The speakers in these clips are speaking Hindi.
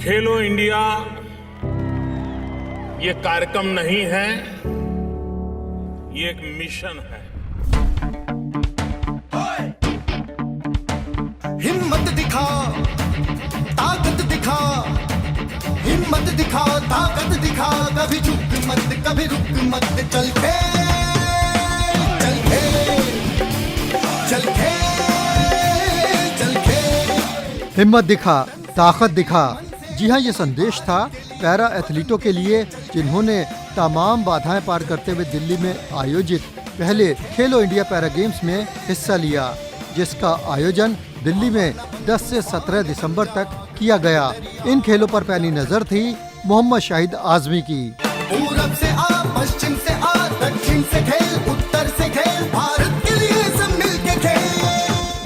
खेलो इंडिया ये कार्यक्रम नहीं है, ये एक मिशन है। हिम्मत दिखा, ताकत दिखा, हिम्मत दिखा, ताकत दिखा, कभी झुक मत, कभी रुक मत, चल खेल, चल खेल, चल खेल, चल खेल। हिम्मत दिखा, ताकत दिखा। जी हाँ, ये संदेश था पैरा एथलीटों के लिए जिन्होंने तमाम बाधाएं पार करते हुए दिल्ली में आयोजित पहले खेलो इंडिया पैरा गेम्स में हिस्सा लिया, जिसका आयोजन दिल्ली में 10 से 17 दिसंबर तक किया गया। इन खेलों पर पैनी नजर थी मोहम्मद शाहिद आजमी की। पूरब से आ, पश्चिम से आ, दक्षिण से खेल, उत्तर से खेल, भारत के लिए सब मिलके खेल।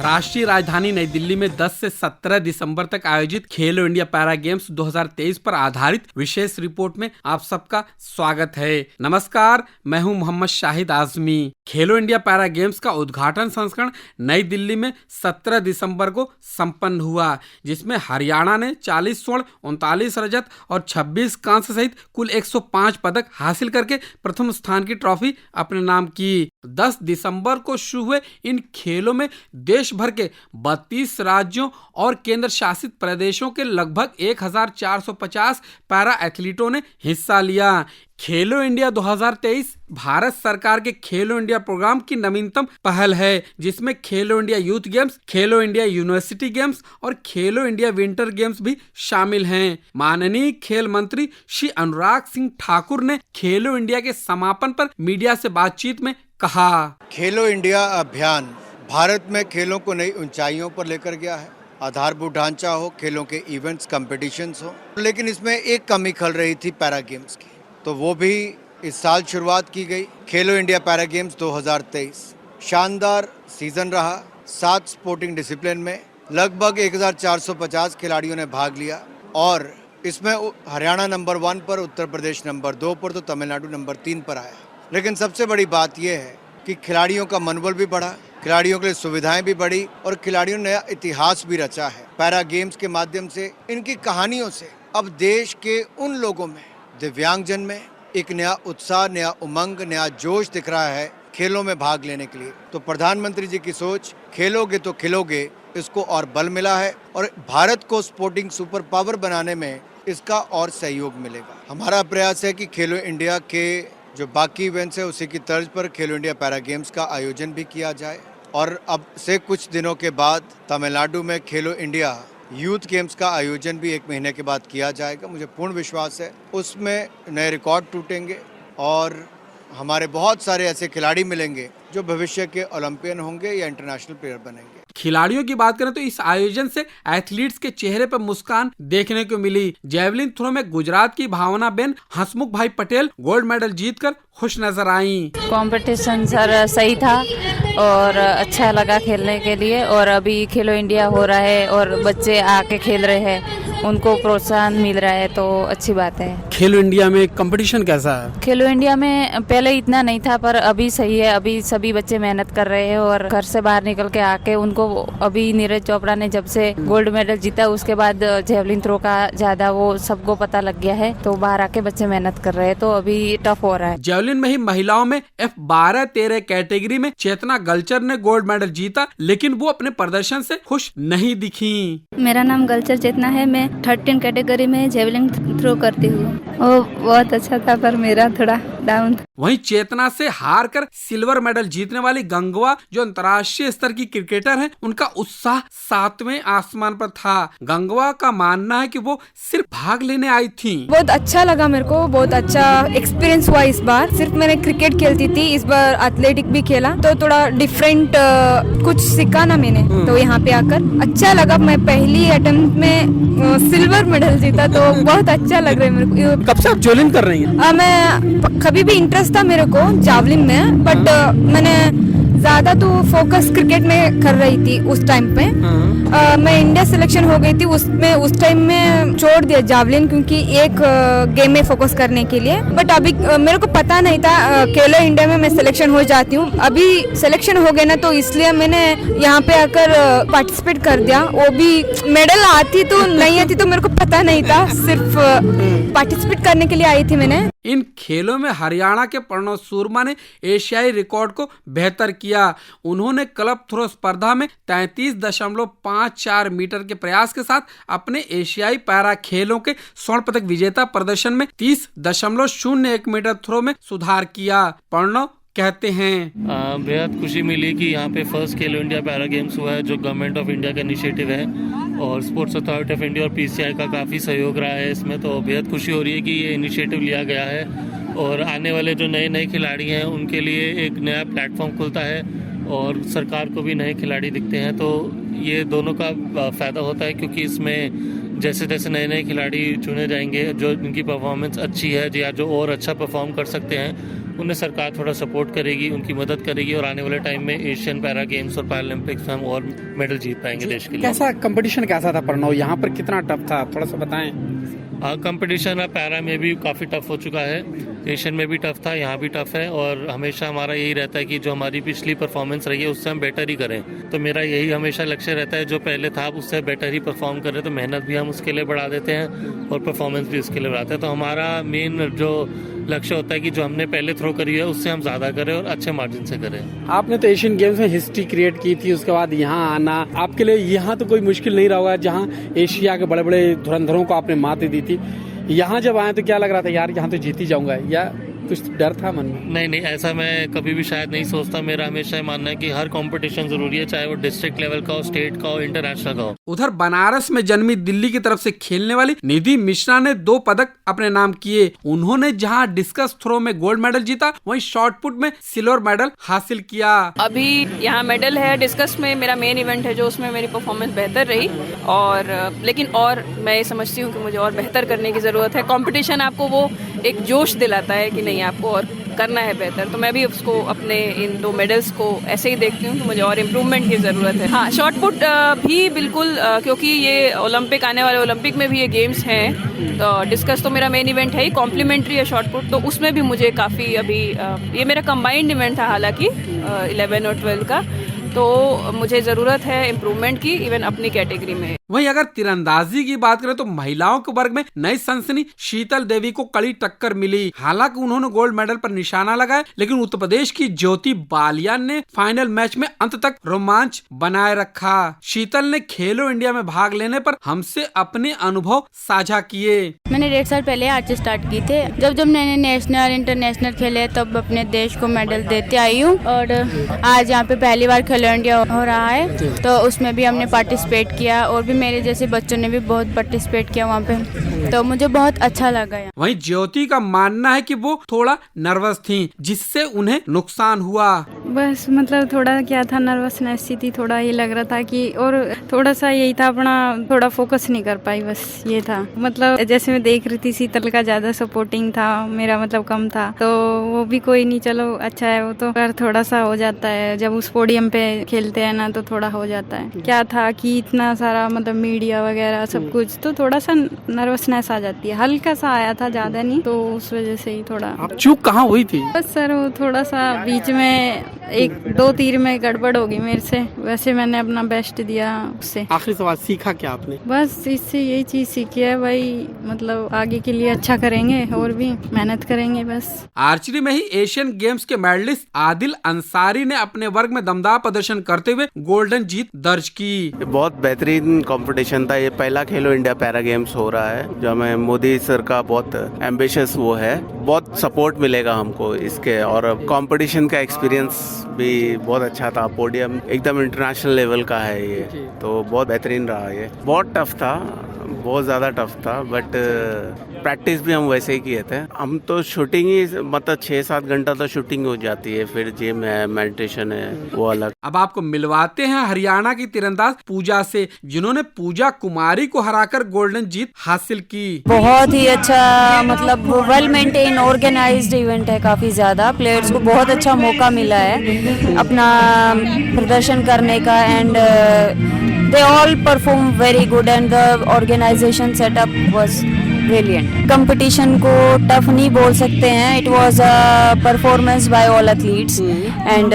राष्ट्रीय राजधानी नई दिल्ली में 10 से 17 दिसंबर तक आयोजित खेलो इंडिया पैरा गेम्स 2023 पर आधारित विशेष रिपोर्ट में आप सबका स्वागत है। नमस्कार, मैं हूं मोहम्मद शाहिद आजमी। खेलो इंडिया पैरा गेम्स का उद्घाटन संस्करण नई दिल्ली में 17 दिसंबर को संपन्न हुआ, जिसमें हरियाणा ने 40 स्वर्ण, 39 रजत और 26 कांस्य सहित कुल 105 पदक हासिल करके प्रथम स्थान की ट्रॉफी अपने नाम की। 10 दिसंबर को शुरू हुए इन खेलों में देश भर के 32 राज्यों और केंद्र शासित प्रदेशों के लगभग 1450 पैरा एथलीटों ने हिस्सा लिया। खेलो इंडिया 2023 भारत सरकार के खेलो इंडिया प्रोग्राम की नवीनतम पहल है, जिसमें खेलो इंडिया यूथ गेम्स, खेलो इंडिया यूनिवर्सिटी गेम्स और खेलो इंडिया विंटर गेम्स भी शामिल हैं। माननीय खेल मंत्री श्री अनुराग सिंह ठाकुर ने खेलो इंडिया के समापन पर मीडिया से बातचीत में कहा, खेलो इंडिया अभियान भारत में खेलों को नई ऊंचाइयों पर लेकर गया है। आधारभूत ढांचा हो, खेलों के इवेंट्स, कंपटीशंस हो, लेकिन इसमें एक कमी खल रही थी पैरा गेम्स की, तो वो भी इस साल शुरुआत की गई। खेलो इंडिया पैरा गेम्स 2023 शानदार सीजन रहा। 7 स्पोर्टिंग डिसिप्लिन में लगभग 1450 खिलाड़ियों ने भाग लिया और इसमें हरियाणा नंबर 1 पर, उत्तर प्रदेश नंबर 2 पर, तो तमिलनाडु नंबर 3 पर आया। लेकिन सबसे बड़ी बात यह है कि खिलाड़ियों का मनोबल भी बढ़ा, खिलाड़ियों के लिए सुविधाएं भी बढ़ी और खिलाड़ियों ने नया इतिहास भी रचा है। पैरा गेम्स के माध्यम से, इनकी कहानियों से अब देश के उन लोगों में, दिव्यांगजन में एक नया उत्साह, नया उमंग, नया जोश दिख रहा है खेलों में भाग लेने के लिए। तो प्रधानमंत्री जी की सोच, खेलोगे तो खिलोगे, इसको और बल मिला है और भारत को स्पोर्टिंग सुपर पावर बनाने में इसका और सहयोग मिलेगा। हमारा प्रयास है कि खेलो इंडिया के जो बाकी इवेंट्स है उसी की तर्ज पर खेलो इंडिया पैरा गेम्स का आयोजन भी किया जाए और अब से कुछ दिनों के बाद तमिलनाडु में खेलो इंडिया यूथ गेम्स का आयोजन भी 1 महीने के बाद किया जाएगा। मुझे पूर्ण विश्वास है उसमें नए रिकॉर्ड टूटेंगे और हमारे बहुत सारे ऐसे खिलाड़ी मिलेंगे जो भविष्य के ओलंपियन होंगे या इंटरनेशनल प्लेयर बनेंगे। खिलाड़ियों की बात करें तो इस आयोजन से एथलीट्स के चेहरे पर मुस्कान देखने को मिली। जेवलिन थ्रो में गुजरात की भावना बेन हसमुख भाई पटेल गोल्ड मेडल जीतकर खुश नजर आईं। कंपटीशन सर सही था और अच्छा लगा खेलने के लिए, और अभी खेलो इंडिया हो रहा है और बच्चे आके खेल रहे हैं, उनको प्रोत्साहन मिल रहा है, तो अच्छी बात है। खेलो इंडिया में कंपटीशन कैसा है? खेलो इंडिया में पहले इतना नहीं था पर अभी सही है। अभी सभी बच्चे मेहनत कर रहे हैं और घर से बाहर निकल के आके उनको, अभी नीरज चोपड़ा ने जब से गोल्ड मेडल जीता उसके बाद जेवलिन थ्रो का ज्यादा वो सबको पता लग गया है, तो बाहर आके बच्चे मेहनत कर रहे हैं, तो अभी टफ हो रहा है। जेवलिन में ही महिलाओं में F12-13 कैटेगरी में चेतना गलचर ने गोल्ड मेडल जीता, लेकिन वो अपने प्रदर्शन से खुश नहीं दिखी। मेरा नाम गलचर चेतना है, मैं 13 कैटेगरी में जेवलिन थ्रो करती हूँ। वो बहुत अच्छा था पर मेरा थोड़ा डाउन था। वहीं चेतना से हार कर सिल्वर मेडल जीतने वाली गंगवा जो अंतर्राष्ट्रीय स्तर की क्रिकेटर हैं, उनका उत्साह 7वें आसमान पर था। गंगवा का मानना है कि वो सिर्फ भाग लेने आई थी। बहुत अच्छा लगा मेरे को, बहुत अच्छा एक्सपीरियंस हुआ इस बार। सिर्फ मैंने क्रिकेट खेलती थी, इस बार एथलेटिक भी खेला, तो थोड़ा डिफरेंट कुछ सीखा ना मैंने, तो यहाँ पे आकर अच्छा लगा। मैं पहली अटेम्प्ट में सिल्वर मेडल जीता, तो बहुत अच्छा लग रहा है मेरे को। कब से आप जेवलिन कर रही हैं? मैं कभी भी इंटरेस्ट था मेरे को जावलिन में, बट मैंने ज्यादा तो फोकस क्रिकेट में कर रही थी उस टाइम पे। मैं इंडिया सिलेक्शन हो गई थी उसमें, उस टाइम में छोड़ दिया जावलिन क्योंकि एक गेम में फोकस करने के लिए। बट अभी मेरे को पता नहीं था खेलो इंडिया में मैं सिलेक्शन हो जाती हूँ। अभी सिलेक्शन हो गया ना तो इसलिए मैंने यहाँ पे आकर पार्टिसिपेट कर दिया। वो भी मेडल आती तो नहीं आती तो मेरे को पता नहीं था, सिर्फ पार्टिसिपेट करने के लिए आई थी मैंने। इन खेलों में हरियाणा के प्रणव सूरमा ने एशियाई रिकॉर्ड को बेहतर किया। उन्होंने क्लब थ्रो स्पर्धा में 33.54 मीटर के प्रयास के साथ अपने एशियाई पैरा खेलों के स्वर्ण पदक विजेता प्रदर्शन में 30.01 मीटर थ्रो में सुधार किया। प्रणव कहते हैं, बेहद खुशी मिली कि यहाँ पे फर्स्ट खेलो इंडिया पैरा गेम्स हुआ है, जो गवर्नमेंट ऑफ इंडिया का इनिशिएटिव है और स्पोर्ट्स अथॉरिटी ऑफ इंडिया और पीसीआई का काफ़ी सहयोग रहा है इसमें। तो बेहद खुशी हो रही है कि ये इनिशिएटिव लिया गया है और आने वाले जो नए नए खिलाड़ी हैं उनके लिए एक नया प्लेटफॉर्म खुलता है और सरकार को भी नए खिलाड़ी दिखते हैं। तो ये दोनों का फ़ायदा होता है क्योंकि इसमें जैसे जैसे नए नए खिलाड़ी चुने जाएंगे जो इनकी परफॉर्मेंस अच्छी है या जो और अच्छा परफॉर्म कर सकते हैं, उन्हें सरकार थोड़ा सपोर्ट करेगी, उनकी मदद करेगी और आने वाले टाइम में एशियन पैरा गेम्स और पैरालंपिक्स में हम और मेडल जीत पाएंगे देश के लिए। कैसा कंपटीशन कैसा था प्रणव, यहाँ पर कितना टफ था, थोड़ा सा बताएं। कंपटीशन अब पैरा में भी काफ़ी टफ हो चुका है, एशियन में भी टफ था, यहाँ भी टफ है और हमेशा हमारा यही रहता है कि जो हमारी पिछली परफॉर्मेंस रही है उससे हम बेटर ही करें। तो मेरा यही हमेशा लक्ष्य रहता है, जो पहले था उससे बेटर ही परफॉर्म करें। तो मेहनत भी हम उसके लिए बढ़ा देते हैं और परफॉर्मेंस भी उसके लिए बढ़ाते हैं। तो हमारा मेन जो लक्ष्य होता है कि जो हमने पहले थ्रो करी है उससे हम ज़्यादा करें और अच्छे मार्जिन से करें। आपने तो एशियन गेम्स में हिस्ट्री क्रिएट की थी, उसके बाद यहाँ आना आपके लिए यहाँ तो कोई मुश्किल नहीं रहा होगा, जहाँ एशिया के बड़े बड़े धुरंधरों को आपने मात दी थी। यहाँ जब आए तो क्या लग रहा था, यार यहाँ तो जीत ही जाऊंगा, या कुछ डर था मन में? नहीं, ऐसा मैं कभी भी शायद नहीं सोचता। मेरा हमेशा मानना है कि हर कंपटीशन जरूरी है, चाहे वो डिस्ट्रिक्ट लेवल का हो, स्टेट का हो, इंटरनेशनल का हो। उधर बनारस में जन्मी दिल्ली की तरफ से खेलने वाली निधि मिश्रा ने 2 पदक अपने नाम किए। उन्होंने जहां डिस्कस थ्रो में गोल्ड मेडल जीता, वहीं शॉट पुट में सिल्वर मेडल हासिल किया। अभी यहाँ मेडल है, डिस्कस में मेरा मेन इवेंट है जो उसमें मेरी परफॉर्मेंस बेहतर रही और लेकिन और मैं समझती हूँ कि मुझे और बेहतर करने की जरूरत है। कंपटीशन आपको वो एक जोश दिलाता है कि नहीं आपको और करना है बेहतर। तो मैं भी उसको अपने इन 2 मेडल्स को ऐसे ही देखती हूँ कि मुझे और इम्प्रूवमेंट की ज़रूरत है। हाँ, शॉट पुट भी बिल्कुल, क्योंकि ये ओलंपिक आने वाले ओलंपिक में भी ये गेम्स हैं। तो डिस्कस तो मेरा मेन इवेंट है ही, कॉम्प्लीमेंट्री है शॉट पुट, तो उसमें भी मुझे काफ़ी अभी ये मेरा कंबाइंड इवेंट था हालांकि 11 और 12 का, तो मुझे ज़रूरत है इम्प्रूवमेंट की इवन अपनी कैटेगरी में। वहीं अगर तीरंदाजी की बात करें तो महिलाओं के वर्ग में नई सनसनी शीतल देवी को कड़ी टक्कर मिली। हालांकि उन्होंने गोल्ड मेडल पर निशाना लगाया, लेकिन उत्तर प्रदेश की ज्योति बालियान ने फाइनल मैच में अंत तक रोमांच बनाए रखा। शीतल ने खेलो इंडिया में भाग लेने पर हमसे अपने अनुभव साझा किए। मैंने 1.5 साल पहले आर्चरी स्टार्ट की थे। जब मैंने नेशनल इंटरनेशनल खेले तब अपने देश को मेडल देते आई हूँ और आज यहाँ पे पहली बार खेलो इंडिया हो रहा है तो उसमें भी हमने पार्टिसिपेट किया और भी मेरे जैसे बच्चों ने भी बहुत पार्टिसिपेट किया वहाँ पे, तो मुझे बहुत अच्छा लगा। वहीं ज्योति का मानना है कि वो थोड़ा नर्वस थीं, जिससे उन्हें नुकसान हुआ। बस मतलब थोड़ा क्या था, नर्वसनेस सी थी, थोड़ा ये लग रहा था कि, और थोड़ा सा यही था अपना थोड़ा फोकस नहीं कर पाई, बस ये था। मतलब जैसे मैं देख रही थी शीतल का ज्यादा सपोर्टिंग था, मेरा मतलब कम था, तो वो भी कोई नहीं, चलो अच्छा है वो तो, पर थोड़ा सा हो जाता है जब उस पोडियम पे खेलते हैं ना, तो थोड़ा हो जाता है। क्या था कि इतना सारा मतलब मीडिया वगैरह सब कुछ, तो थोड़ा सा नर्वसनेस आ जाती है, हल्का सा आया था, ज्यादा नहीं, तो उस वजह से ही थोड़ा। चूक कहाँ हुई थी? बस सर वो थोड़ा सा बीच में 1-2 तीर में गड़बड़ होगी मेरे से, वैसे मैंने अपना बेस्ट दिया उससे। आखिरी सवाल, सीखा क्या आपने? बस इससे यही चीज सीखी है भाई, मतलब आगे के लिए अच्छा करेंगे और भी मेहनत करेंगे बस। आर्चरी में ही एशियन गेम्स के मेडलिस्ट आदिल अंसारी ने अपने वर्ग में दमदार प्रदर्शन करते हुए गोल्डन जीत दर्ज की। बहुत बेहतरीन कंपटीशन था, ये पहला खेलो इंडिया पैरा गेम्स हो रहा है, जो हमें मोदी सर का बहुत एम्बिशियस वो है, बहुत सपोर्ट मिलेगा हमको इसके, और कंपटीशन का एक्सपीरियंस भी बहुत अच्छा था, पोडियम एकदम इंटरनेशनल लेवल का है ये, तो बहुत बेहतरीन रहा ये। बहुत टफ था, बहुत ज़्यादा टफ था, बट प्रैक्टिस भी हम वैसे ही किए थे। हम तो शूटिंग ही मतलब 6-7 घंटा तो शूटिंग हो जाती है, फिर जिम है, मेडिटेशन है, वो अलग। अब आपको मिलवाते हैं हरियाणा की तीरंदाज पूजा से, जिन्होंने पूजा कुमारी को हराकर गोल्डन जीत हासिल की। बहुत ही अच्छा, मतलब वेल मेंटेन ऑर्गेनाइज्ड इवेंट है, काफी ज्यादा प्लेयर्स को बहुत अच्छा मौका मिला है अपना प्रदर्शन करने का and they all perform very good and the organisation setup was brilliant. Competition को टफ नहीं बोल सकते हैं, it was a performance by all athletes and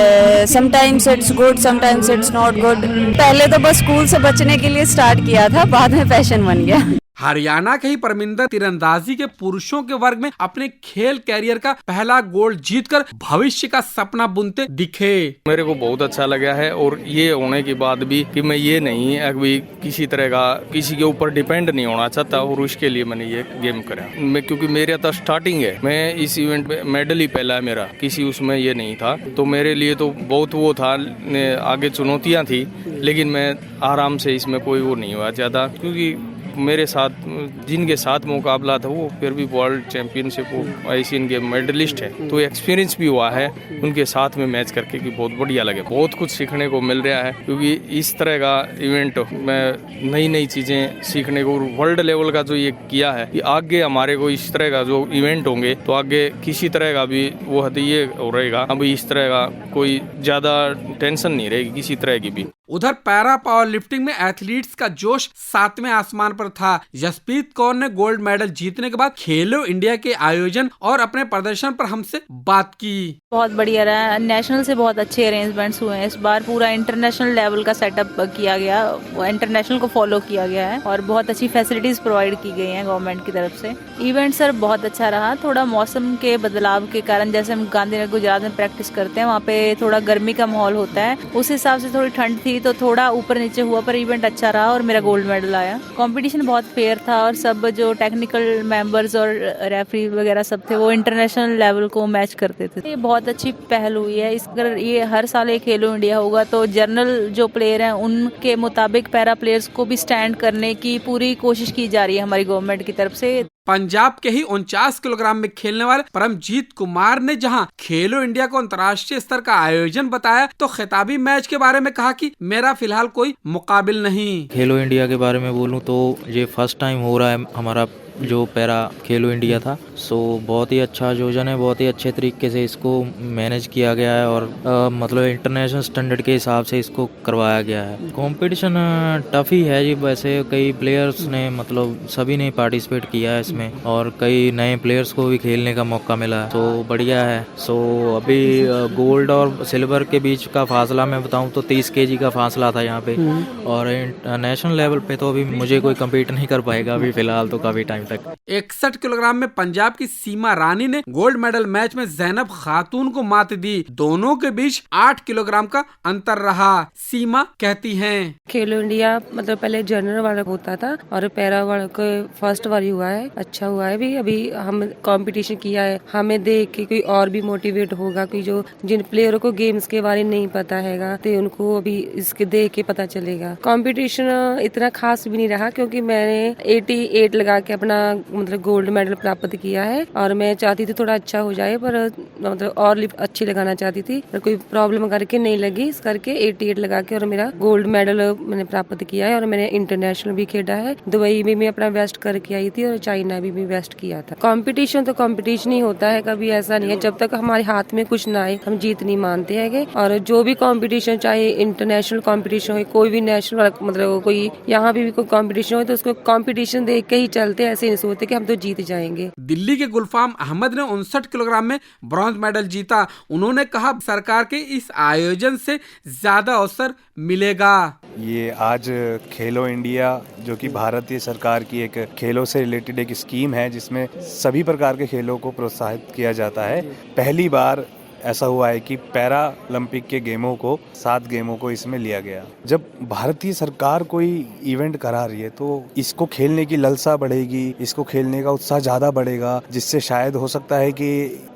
sometimes it's good sometimes it's not good. पहले तो बस स्कूल से बचने के लिए स्टार्ट किया था, बाद में पैशन बन गया। हरियाणा के ही परमिंदर तीरंदाजी के पुरुषों के वर्ग में अपने खेल कैरियर का पहला गोल्ड जीतकर भविष्य का सपना बुनते दिखे। मेरे को बहुत अच्छा लगा है और ये होने के बाद भी कि मैं ये नहीं अभी किसी तरह का किसी के ऊपर डिपेंड नहीं होना चाहता और उसके लिए मैंने ये गेम करा। मैं क्योंकि मेरा तो स्टार्टिंग है, मैं इस इवेंट में मेडल ही पहला है मेरा, किसी उसमें ये नहीं था, तो मेरे लिए तो बहुत वो था, आगे चुनौतियाँ थी, लेकिन मैं आराम से इसमें कोई वो नहीं हुआ चाहता क्योंकि मेरे साथ जिनके साथ मुकाबला था वो फिर भी वर्ल्ड चैंपियनशिप वो एशियन गेम मेडलिस्ट है, तो एक्सपीरियंस भी हुआ है उनके साथ में मैच करके कि बहुत बढ़िया लगे। बहुत कुछ सीखने को मिल रहा है क्योंकि इस तरह का इवेंट में नई नई चीज़ें सीखने को वर्ल्ड लेवल का जो ये किया है कि आगे हमारे को इस तरह का जो इवेंट होंगे तो आगे किसी तरह का भी वो ये रहेगा, अभी इस तरह का कोई ज़्यादा टेंशन नहीं रहेगी किसी तरह की भी। उधर पैरा पावर लिफ्टिंग में एथलीट्स का जोश 7वें आसमान पर था। जसप्रीत कौर ने गोल्ड मेडल जीतने के बाद खेलो इंडिया के आयोजन और अपने प्रदर्शन पर हमसे बात की। बहुत बढ़िया रहा, नेशनल से बहुत अच्छे अरेंजमेंट्स हुए हैं इस बार, पूरा इंटरनेशनल लेवल का सेटअप किया गया, इंटरनेशनल को फॉलो किया गया है और बहुत अच्छी फैसिलिटीज प्रोवाइड की गई हैं गवर्नमेंट की तरफ से। इवेंट सर बहुत अच्छा रहा, थोड़ा मौसम के बदलाव के कारण, जैसे हम गांधीनगर गुजरात में प्रैक्टिस करते हैं वहाँ पे थोड़ा गर्मी का माहौल होता है, उस हिसाब से थोड़ी ठंड थी तो थोड़ा ऊपर नीचे हुआ, पर इवेंट अच्छा रहा और मेरा गोल्ड मेडल आया। कंपटीशन बहुत फेयर था और सब जो टेक्निकल मेंबर्स और रेफरी वगैरह सब थे वो इंटरनेशनल लेवल को मैच करते थे। ये बहुत अच्छी पहल हुई है, इस अगर ये हर साल ये खेलो इंडिया होगा तो जनरल जो प्लेयर हैं उनके मुताबिक पैरा प्लेयर्स को भी स्टैंड करने की पूरी कोशिश की जा रही है हमारी गवर्नमेंट की तरफ से। पंजाब के ही 49 किलोग्राम में खेलने वाले परमजीत कुमार ने जहां खेलो इंडिया को अंतर्राष्ट्रीय स्तर का आयोजन बताया तो खिताबी मैच के बारे में कहा कि मेरा फिलहाल कोई मुकाबिल नहीं। खेलो इंडिया के बारे में बोलूं तो ये फर्स्ट टाइम हो रहा है हमारा जो पैरा खेलो इंडिया था, सो बहुत ही अच्छा आयोजन है, बहुत ही अच्छे तरीके से इसको मैनेज किया गया है और मतलब इंटरनेशनल स्टैंडर्ड के हिसाब से इसको करवाया गया है। कंपटीशन टफ ही है जी, वैसे कई प्लेयर्स ने मतलब सभी ने पार्टिसिपेट किया है इसमें और कई नए प्लेयर्स को भी खेलने का मौका मिला है, तो बढ़िया है। सो अभी गोल्ड और सिल्वर के बीच का फासला मैं बताऊँ तो 30 kg का फासला था यहाँ पे और नेशनल लेवल पे तो अभी मुझे कोई कम्पीट नहीं कर पाएगा अभी फिलहाल तो काफी टाइम। 61 किलोग्राम में पंजाब की सीमा रानी ने गोल्ड मेडल मैच में जैनब खातून को मात दी। दोनों के बीच 8 किलोग्राम का अंतर रहा। सीमा कहती हैं, खेलो इंडिया मतलब पहले जनरल वाला होता था और पैरा वाला को फर्स्ट वाली हुआ है, अच्छा हुआ है भी। अभी हम कंपटीशन किया है, हमें देख के कोई और भी मोटिवेट होगा कि जो जिन प्लेयरों को गेम्स के बारे में नहीं पता हैगा तो उनको अभी इसके देख के पता चलेगा। कंपटीशन इतना खास भी नहीं रहा क्योंकि मैंने 88 लगा के अपना मतलब गोल्ड मेडल प्राप्त किया है और मैं चाहती थी थोड़ा अच्छा हो जाए, पर मतलब और लिफ्ट अच्छी लगाना चाहती थी पर कोई प्रॉब्लम करके नहीं लगी, इस करके 88 लगा के और मेरा गोल्ड मेडल मैंने प्राप्त किया है और मैंने इंटरनेशनल भी खेला है। दुबई में भी अपना बेस्ट करके आई थी और चाइना भी बेस्ट किया था। कंपटीशन तो कंपटीशन ही होता है, कभी ऐसा नहीं है जब तक हमारे हाथ में कुछ ना आए हम जीत नहीं मानते हैं। और जो भी कंपटीशन चाहे इंटरनेशनल कंपटीशन हो, कोई भी नेशनल मतलब कोई यहाँ भी कोई कंपटीशन हो तो उसको कंपटीशन देख के ही चलते, ऐसे नहीं सोचते कि हम तो जीत जाएंगे। दिल्ली के गुलफाम अहमद ने 59 किलोग्राम में ब्रॉन्ज मेडल जीता। उन्होंने कहा सरकार के इस आयोजन से ज्यादा अवसर मिलेगा। ये आज खेलो इंडिया जो कि भारतीय सरकार की एक खेलों से रिलेटेड एक स्कीम है जिसमें सभी प्रकार के खेलों को प्रोत्साहित किया जाता है। पहली बार ऐसा हुआ है कि पैरा ओलंपिक के गेमों को 7 गेमों को इसमें लिया गया। जब भारतीय सरकार कोई इवेंट करा रही है तो इसको खेलने की ललसा बढ़ेगी, इसको खेलने का उत्साह ज़्यादा बढ़ेगा, जिससे शायद हो सकता है कि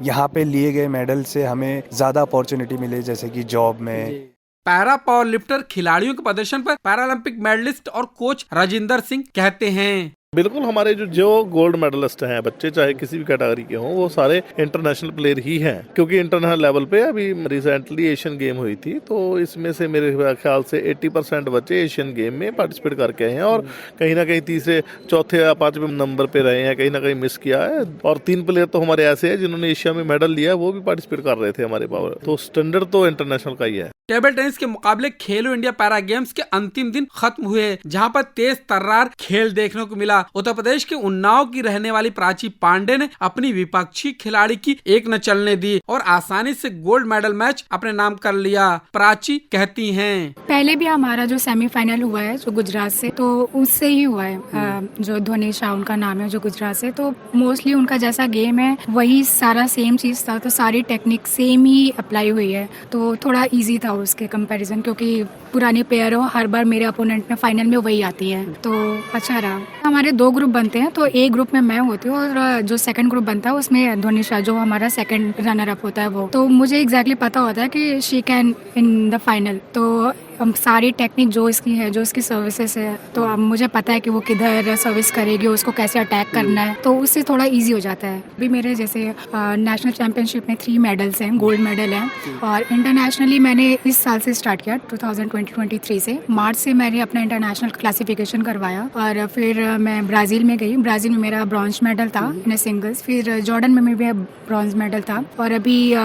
यहाँ पे लिए गए मेडल से हमें ज़्यादा अपॉर्चुनिटी मिले जैसे कि जॉब में। पैरा पावर लिफ्टर खिलाड़ियों के प्रदर्शन पर पैरालंपिक मेडलिस्ट और कोच राजिंदर सिंह कहते हैं, बिल्कुल, हमारे जो गोल्ड मेडलिस्ट हैं बच्चे, चाहे किसी भी कैटेगरी के हों, वो सारे इंटरनेशनल प्लेयर ही हैं, क्योंकि इंटरनेशनल लेवल पे अभी रिसेंटली एशियन गेम हुई थी, तो इसमें से मेरे ख्याल से 80% बच्चे एशियन गेम में पार्टिसिपेट करके आए हैं और कहीं ना कहीं तीसरे, चौथे या पांचवें नंबर पे रहे हैं, कहीं ना कहीं मिस किया है। और 3 प्लेयर तो हमारे ऐसे हैं जिन्होंने एशिया में मेडल लिया, वो भी पार्टिसिपेट कर रहे थे हमारे पावर, तो स्टैंडर्ड तो इंटरनेशनल का ही है। टेबल टेनिस के मुकाबले खेलो इंडिया पैरा गेम्स के अंतिम दिन खत्म हुए, जहां पर तेज तर्रार खेल देखने को मिला। उत्तर प्रदेश के उन्नाव की रहने वाली प्राची पांडे ने अपनी विपक्षी खिलाड़ी की एक न चलने दी और आसानी से गोल्ड मेडल मैच अपने नाम कर लिया। प्राची कहती हैं, पहले भी हमारा जो सेमीफाइनल हुआ है जो गुजरात से, तो उससे ही हुआ है, जो ध्वनि शाह उनका नाम है, जो गुजरात से, तो मोस्टली उनका जैसा गेम है वही सारा सेम चीज था, तो सारी टेक्निक सेम ही अप्लाई हुई है, तो थोड़ा इजी था उसके कंपैरिजन, क्योंकि पुरानी प्लेयर हो, हर बार मेरे अपोनेंट में फाइनल में वही आती है, तो अच्छा रहा। हमारे 2 ग्रुप बनते हैं, तो एक ग्रुप में मैं होती हूँ और जो सेकंड ग्रुप बनता है उसमें ध्वनि शाह जो हमारा सेकंड रनर अप होता है वो, तो मुझे एग्जैक्टली पता होता है कि she can in the final, तो सारी टेक्निक जो इसकी है, जो इसकी सर्विसेज है, तो अब मुझे पता है कि वो किधर सर्विस करेगी, उसको कैसे अटैक करना है, तो उससे थोड़ा इजी हो जाता है। अभी मेरे जैसे नेशनल चैंपियनशिप में 3 मेडल्स हैं, गोल्ड मेडल हैं, और इंटरनेशनली मैंने इस साल से स्टार्ट किया 2023 से, मार्च से मैंने अपना इंटरनेशनल क्लासिफिकेशन करवाया, और फिर मैं ब्राज़ील में गई। ब्राज़ील में मेरा ब्रॉन्ज मेडल था इन सिंगल्स, फिर जॉर्डन में भी ब्रॉन्ज मेडल था, और अभी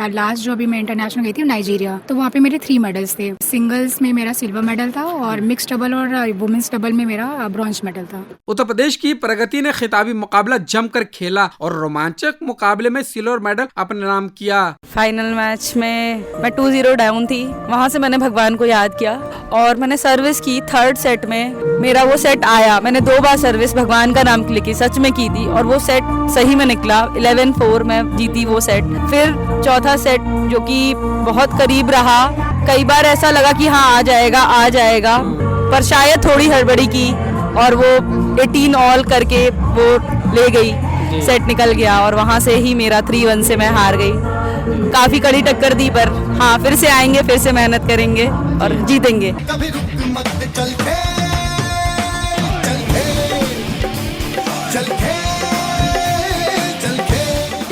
लास्ट जो अभी मैं इंटरनेशनल गई थी नाइजीरिया, तो वहाँ पे मेरे 3 मेडल्स थे। सिंगल्स में मेरा सिल्वर मेडल था और मिक्स डबल और वुमेन्स डबल में मेरा ब्रॉन्ज मेडल था। उत्तर प्रदेश की प्रगति ने खिताबी मुकाबला जमकर खेला और रोमांचक मुकाबले में सिल्वर मेडल अपने नाम किया। फाइनल मैच में मैं 2-0 डाउन थी, वहाँ से मैंने भगवान को याद किया और मैंने सर्विस की। 3rd सेट में मेरा वो सेट आया, मैंने 2 बार सर्विस भगवान का नाम लिखी, सच में की थी, और वो सेट सही में निकला। 11-4 में जीती वो सेट। फिर चौथा सेट जो कि बहुत करीब रहा, कई बार ऐसा लगा कि हाँ आ जाएगा, पर शायद थोड़ी हड़बड़ी की और वो 18 ऑल करके वो ले गई, सेट निकल गया और वहाँ से ही मेरा 3-1 से मैं हार गई। काफी कड़ी टक्कर दी, पर हाँ फिर से आएंगे, फिर से मेहनत करेंगे और जीतेंगे।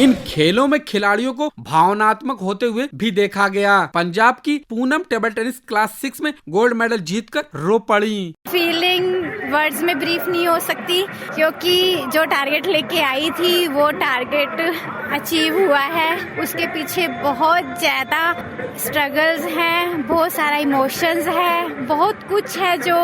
इन खेलों में खिलाड़ियों को भावनात्मक होते हुए भी देखा गया। पंजाब की पूनम टेबल टेनिस क्लास 6 में गोल्ड मेडल जीतकर रो पड़ी। फीलिंग वर्ड्स में ब्रीफ नहीं हो सकती, क्योंकि जो टारगेट लेके आई थी वो टारगेट अचीव हुआ है। उसके पीछे बहुत ज्यादा स्ट्रगल्स हैं, बहुत सारा इमोशंस है, बहुत कुछ है जो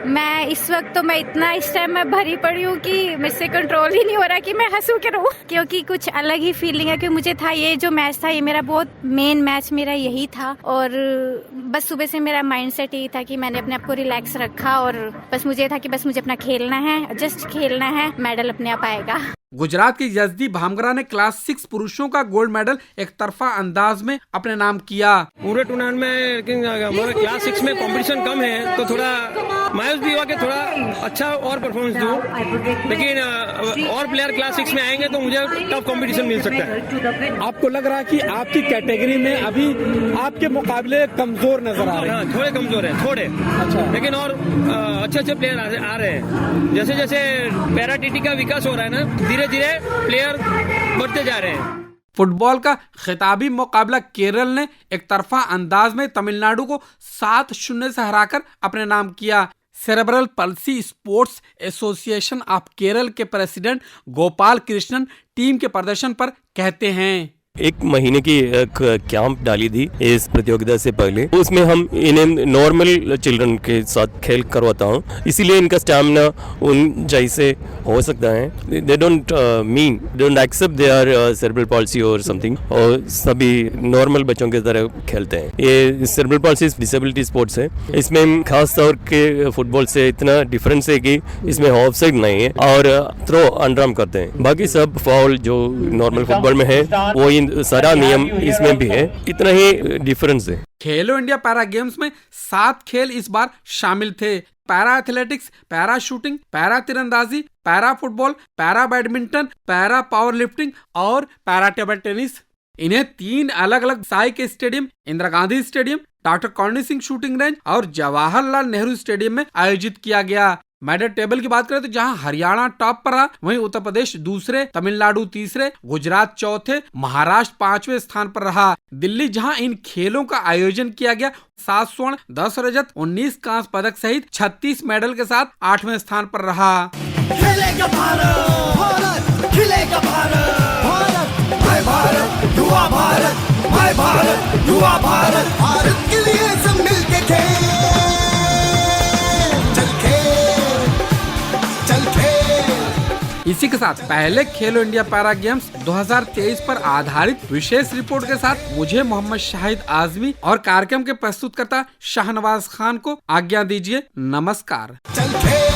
मैं इस वक्त तो मैं इतना इस टाइम में भरी पड़ी हूँ कि मुझसे कंट्रोल ही नहीं हो रहा कि मैं हंसूं के रहूं, क्योंकि कुछ अलग ही फीलिंग है। कि मुझे था ये जो मैच था ये मेरा बहुत मेन मैच मेरा यही था, और बस सुबह से मेरा माइंडसेट यही था कि मैंने अपने आप को रिलैक्स रखा और बस मुझे था कि बस मुझे अपना खेलना है, जस्ट खेलना है, मेडल अपने आप आएगा। गुजरात की यजदी भामगरा ने क्लास 6 पुरुषों का गोल्ड मेडल एक तरफा अंदाज में अपने नाम किया। पूरे टूर्नामेंट में हमारा क्लास 6 में कंपटीशन कम है, तो थोड़ा मायूस भी हुआ कि थोड़ा अच्छा और परफॉर्मेंस दूं, लेकिन और प्लेयर क्लास 6 में आएंगे तो मुझे टफ कंपटीशन मिल सकता है। आपको लग रहा है कि आपकी कैटेगरी में अभी आपके मुकाबले कमजोर नजर आ रहे हैं? थोड़े कमजोर है, थोड़े। अच्छा। लेकिन और अच्छे प्लेयर आ रहे हैं। जैसे जैसे पैरा टीटी का विकास हो रहा है ना, धीरे धीरे प्लेयर बढ़ते जा रहे हैं। फुटबॉल का खिताबी मुकाबला केरल ने एक तरफा अंदाज में तमिलनाडु को 7-0 से हराकर अपने नाम किया। Cerebral palsy sports association of Kerala के प्रेसिडेंट गोपाल कृष्णन टीम के प्रदर्शन पर कहते हैं, 1 महीने की एक कैंप डाली थी इस प्रतियोगिता से पहले, उसमें हम इन्हें नॉर्मल चिल्ड्रन के साथ खेल करवाता हूँ, इसीलिए इनका स्टैमिना उन जैसे हो सकता है। They don't accept their cerebral palsy और समथिंग, और सभी नॉर्मल बच्चों की तरह खेलते हैं। ये सेरेब्रल पॉल्सी डिसेबिलिटी स्पोर्ट्स है, इसमें खास तौर के फुटबॉल से इतना डिफरेंस है कि इसमें ऑफसाइड नहीं है और थ्रो अंडरआर्म करते हैं। बाकी सब फाउल जो नॉर्मल फुटबॉल में है वो सारा नियम इसमें भी है, इतना ही डिफरेंस है। खेलो इंडिया पैरा गेम्स में 7 खेल इस बार शामिल थे। Para athletics, para shooting, para तीरंदाजी, para football, para badminton, para power lifting और पैरा टेबल टेनिस। इन्हें 3 अलग अलग साई के stadium, Indira Gandhi stadium, doctor Karni Singh shooting range और जवाहरलाल नेहरू स्टेडियम में आयोजित किया गया। मेडल टेबल की बात करें तो जहां हरियाणा टॉप पर रहा, वहीं उत्तर प्रदेश दूसरे, तमिलनाडु तीसरे, गुजरात चौथे, महाराष्ट्र 5वें स्थान पर रहा। दिल्ली जहां इन खेलों का आयोजन किया गया 7 स्वर्ण 10 रजत 19 कांस्य पदक सहित 36 मेडल के साथ 8वें स्थान पर रहा। खेलेगा भारत, भारत खेलेगा भारत, भारत मैं भारत युवा भारत, मैं भारत युवा भारत, भारत के लिए सब मिलके खेल, चल खेल, चल खेल। इसी के साथ पहले खेलो इंडिया पैरा गेम्स 2023 पर आधारित विशेष रिपोर्ट के साथ मुझे मोहम्मद शाहिद आजमी और कार्यक्रम के प्रस्तुतकर्ता शाहनवाज खान को आज्ञा दीजिए। नमस्कार। चल खेल।